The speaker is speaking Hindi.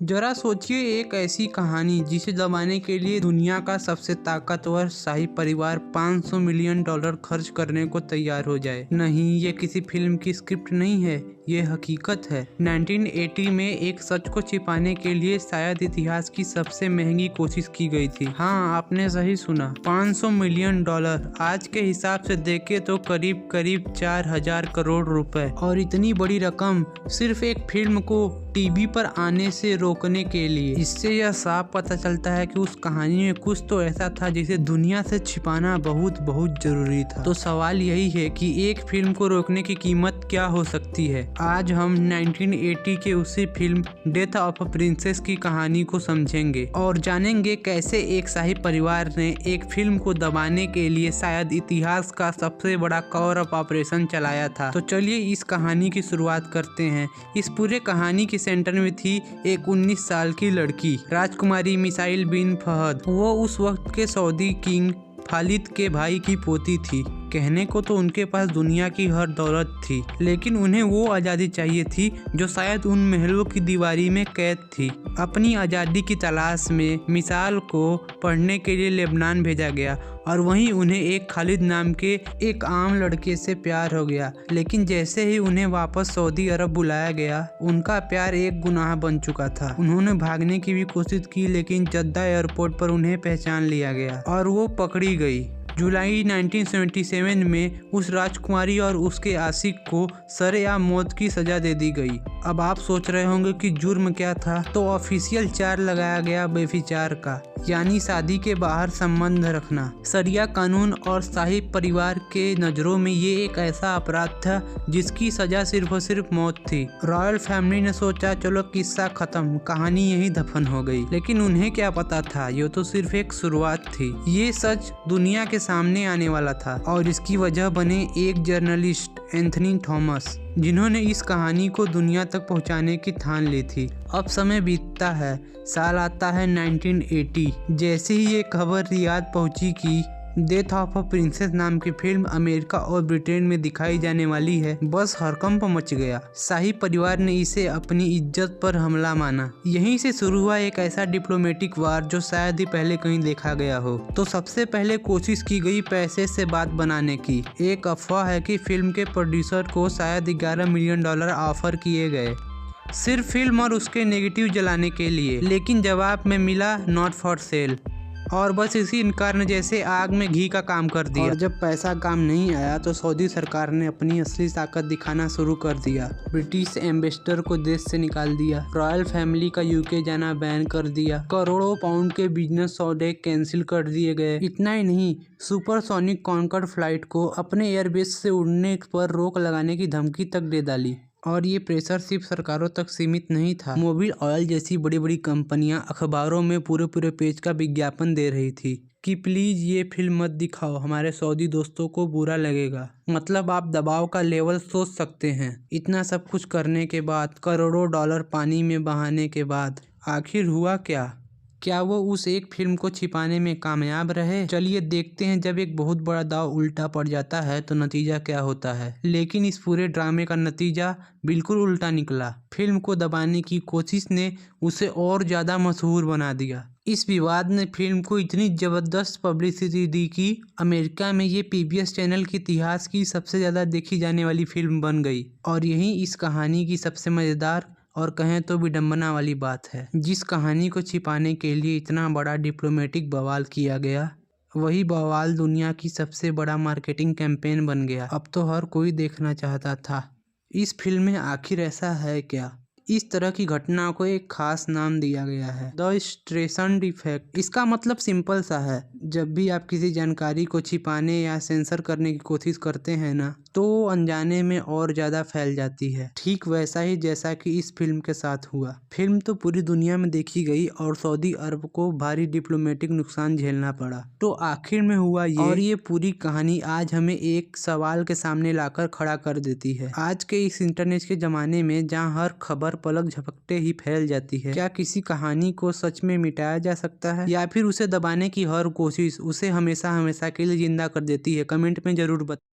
जरा सोचिए, एक ऐसी कहानी जिसे दबाने के लिए दुनिया का सबसे ताकतवर शाही परिवार $500 मिलियन खर्च करने को तैयार हो जाए। नहीं, ये किसी फिल्म की स्क्रिप्ट नहीं है, ये हकीकत है। 1980 में एक सच को छिपाने के लिए शायद इतिहास की सबसे महंगी कोशिश की गई थी। हाँ, आपने सही सुना, $500 मिलियन। आज के हिसाब से देखे तो करीब करीब 4000 करोड़ रुपए। और इतनी बड़ी रकम सिर्फ एक फिल्म को टीवी पर आने से रोकने के लिए। इससे यह साफ पता चलता है कि उस कहानी में कुछ तो ऐसा था जिसे दुनिया से छिपाना बहुत बहुत जरूरी था। तो सवाल यही है कि एक फिल्म को रोकने की कीमत क्या हो सकती है। आज हम 1980 के उसी film death of a princess की कहानी को समझेंगे और जानेंगे कैसे एक शाही परिवार ने एक फिल्म को दबाने के लिए शायद इतिहास का सबसे बड़ा कवर अप ऑपरेशन चलाया था। तो चलिए इस कहानी की शुरुआत करते हैं। इस पूरे कहानी के सेंटर में थी एक 19 साल की लड़की, राजकुमारी मिसाइल बिन फहद। वो उस वक्त के सऊदी किंग खालिद के भाई की पोती थी। कहने को तो उनके पास दुनिया की हर दौलत थी, लेकिन उन्हें वो आज़ादी चाहिए थी जो शायद उन महलों की दीवारी में कैद थी। अपनी आज़ादी की तलाश में मिसाल को पढ़ने के लिए लेबनान भेजा गया और वहीं उन्हें एक खालिद नाम के एक आम लड़के से प्यार हो गया। लेकिन जैसे ही उन्हें वापस सऊदी अरब बुलाया गया, उनका प्यार एक गुनाह बन चुका था। उन्होंने भागने की भी कोशिश की, लेकिन जद्दा एयरपोर्ट पर उन्हें पहचान लिया गया और वो पकड़ी गई। जुलाई 1977 में उस राजकुमारी और उसके आशिक को सरेआम मौत की सजा दे दी गई। अब आप सोच रहे होंगे कि जुर्म क्या था, तो ऑफिशियल चार्ज लगाया गया बेविचार का, यानी शादी के बाहर संबंध रखना। शरिया कानून और शाही परिवार के नज़रों में ये एक ऐसा अपराध था जिसकी सजा सिर्फ और सिर्फ मौत थी। रॉयल फैमिली ने सोचा चलो किस्सा खत्म, कहानी यही दफन हो गई। लेकिन उन्हें क्या पता था, ये तो सिर्फ एक शुरुआत थी। ये सच दुनिया के सामने आने वाला था और इसकी वजह बने एक जर्नलिस्ट एंथनी थॉमस, जिन्होंने इस कहानी को दुनिया तक पहुंचाने की ठान ली थी। अब समय बीतता है, साल आता है 1980। जैसे ही ये खबर रियाद पहुंची कि डेथ ऑफ अ प्रिंसेस नाम की फिल्म अमेरिका और ब्रिटेन में दिखाई जाने वाली है, बस हड़कंप मच गया। शाही परिवार ने इसे अपनी इज्जत पर हमला माना। यहीं से शुरू हुआ एक ऐसा डिप्लोमेटिक वार जो शायद ही पहले कहीं देखा गया हो। तो सबसे पहले कोशिश की गई पैसे से बात बनाने की। एक अफवाह है कि फिल्म के प्रोड्यूसर को शायद $11 मिलियन ऑफर किए गए, सिर्फ फिल्म और उसके नेगेटिव जलाने के लिए। लेकिन जवाब में मिला नॉट फॉर सेल, और बस इसी इनकार ने जैसे आग में घी का काम कर दिया। और जब पैसा काम नहीं आया तो सऊदी सरकार ने अपनी असली ताकत दिखाना शुरू कर दिया। ब्रिटिश एम्बेसडर को देश से निकाल दिया, रॉयल फैमिली का यूके जाना बैन कर दिया, करोड़ों पाउंड के बिजनेस सौदे कैंसिल कर दिए गए। इतना ही नहीं, सुपरसोनिक कॉन्कॉर्ड फ्लाइट को अपने एयरबेस से उड़ने पर रोक लगाने की धमकी तक दे डाली। और ये प्रेशर सिर्फ सरकारों तक सीमित नहीं था। मोबिल ऑयल जैसी बड़ी बड़ी कंपनियां अखबारों में पूरे पूरे पेज का विज्ञापन दे रही थी कि प्लीज ये फिल्म मत दिखाओ, हमारे सऊदी दोस्तों को बुरा लगेगा। मतलब आप दबाव का लेवल सोच सकते हैं। इतना सब कुछ करने के बाद, करोड़ों डॉलर पानी में बहाने के बाद, आखिर हुआ क्या? क्या वो उस एक फिल्म को छिपाने में कामयाब रहे? चलिए देखते हैं, जब एक बहुत बड़ा दांव उल्टा पड़ जाता है तो नतीजा क्या होता है। लेकिन इस पूरे ड्रामे का नतीजा बिल्कुल उल्टा निकला। फिल्म को दबाने की कोशिश ने उसे और ज़्यादा मशहूर बना दिया। इस विवाद ने फिल्म को इतनी ज़बरदस्त पब्लिसिटी दी कि अमेरिका में ये PBS चैनल के इतिहास की सबसे ज़्यादा देखी जाने वाली फिल्म बन गई। और यही इस कहानी की सबसे मज़ेदार और कहें तो विडंबना वाली बात है। जिस कहानी को छिपाने के लिए इतना बड़ा डिप्लोमेटिक बवाल किया गया, वही बवाल दुनिया की सबसे बड़ा मार्केटिंग कैंपेन बन गया। अब तो हर कोई देखना चाहता था इस फिल्म में आखिर ऐसा है क्या। इस तरह की घटना को एक खास नाम दिया गया है, द स्ट्रेसंड इफेक्ट। इसका मतलब सिंपल सा है, जब भी आप किसी जानकारी को छिपाने या सेंसर करने की कोशिश करते हैं ना, तो वो अनजाने में और ज़्यादा फैल जाती है। ठीक वैसा ही जैसा कि इस फिल्म के साथ हुआ। फिल्म तो पूरी दुनिया में देखी गई और सऊदी अरब को भारी डिप्लोमेटिक नुकसान झेलना पड़ा। तो आखिर में हुआ ये, और ये पूरी कहानी आज हमें एक सवाल के सामने लाकर खड़ा कर देती है। आज के इस इंटरनेट के ज़माने में जहाँ हर खबर पलक झपकते ही फैल जाती है, क्या किसी कहानी को सच में मिटाया जा सकता है, या फिर उसे दबाने की हर कोशिश उसे हमेशा हमेशा के लिए जिंदा कर देती है? कमेंट में जरूर बताएं।